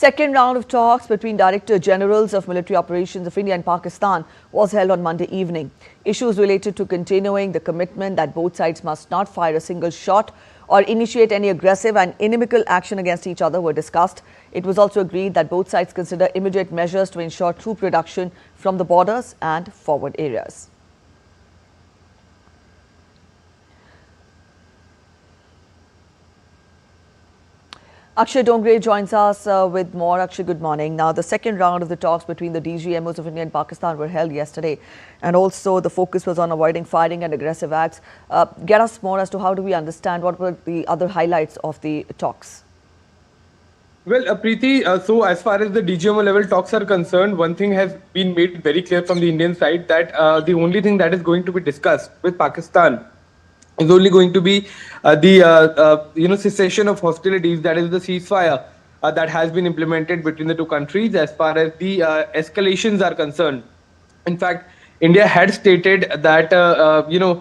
Second round of talks between Director Generals of Military Operations of India and Pakistan was held on Monday evening. Issues related to continuing the commitment that both sides must not fire a single shot or initiate any aggressive and inimical action against each other were discussed. It was also agreed that both sides consider immediate measures to ensure troop reduction from the borders and forward areas. Akshay Dongre joins us with more. Akshay, good morning. Now, the second round of the talks between the DGMOs of India and Pakistan were held yesterday, and also the focus was on avoiding firing and aggressive acts. Get us more as to how do we understand what were the other highlights of the talks? Well, Preeti, so as far as the DGMO level talks are concerned, one thing has been made very clear from the Indian side that the only thing that is going to be discussed with Pakistan is only going to be the cessation of hostilities, that is the ceasefire that has been implemented between the two countries as far as the escalations are concerned. In fact, India had stated that the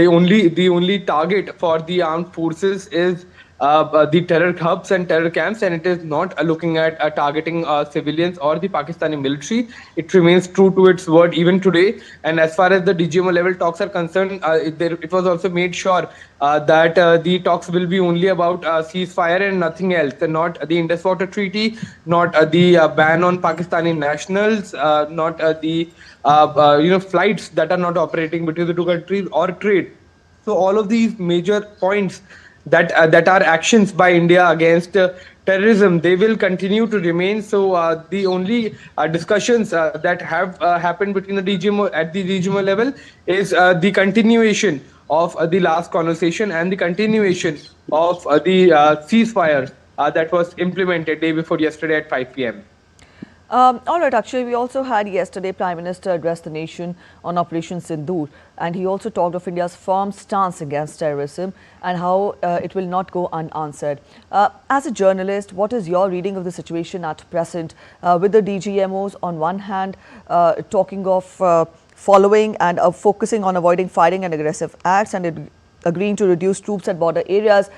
only target for the armed forces is the terror hubs and terror camps, and it is not looking at targeting civilians or the Pakistani military. It remains true to its word even today. And as far as the DGMO level talks are concerned, it was also made sure that the talks will be only about ceasefire and nothing else, not the Indus Water Treaty, not the ban on Pakistani nationals, not the flights that are not operating between the two countries or trade. So all of these major points that are actions by India against terrorism, they will continue to remain. So the only discussions that have happened between the DGMO at the DGMO level is the continuation of the last conversation and the continuation of the ceasefire that was implemented day before yesterday at 5 p.m. All right, Akshay, we also had yesterday Prime Minister address the nation on Operation Sindoor, and he also talked of India's firm stance against terrorism and how it will not go unanswered. As a journalist, what is your reading of the situation at present with the DGMOs on one hand talking of following and focusing on avoiding firing and aggressive acts and agreeing to reduce troops at border areas?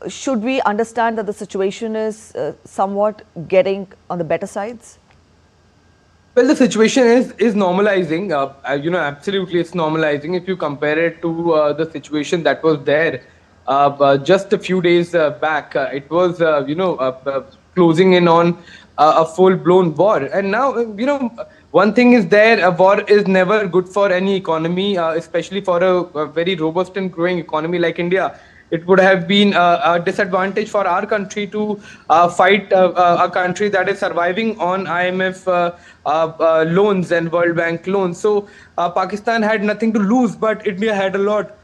Should we understand that the situation is somewhat getting on the better sides? Well, the situation is normalizing. Absolutely, it's normalizing. If you compare it to the situation that was there just a few days back, it was closing in on a full-blown war. And now, one thing is there: a war is never good for any economy, especially for a very robust and growing economy like India. It would have been a disadvantage for our country to fight a country that is surviving on IMF loans and World Bank loans. So Pakistan had nothing to lose, but India had a lot.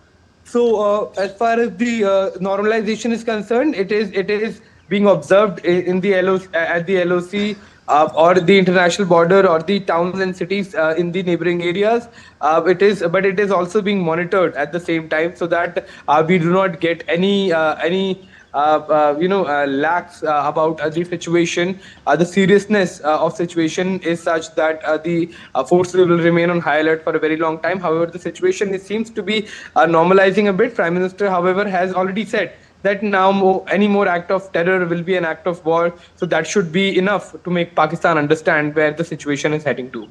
So as far as the normalization is concerned, it is being observed in the at the LOC. Or the international border or the towns and cities in the neighboring areas. But it is also being monitored at the same time, so that we do not get any lax about the situation. The seriousness of situation is such that the forces will remain on high alert for a very long time. However, the situation seems to be normalizing a bit. Prime Minister, however, has already said that now any more act of terror will be an act of war. So that should be enough to make Pakistan understand where the situation is heading to.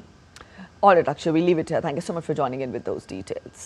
All right, Akshay, we'll leave it here. Thank you so much for joining in with those details.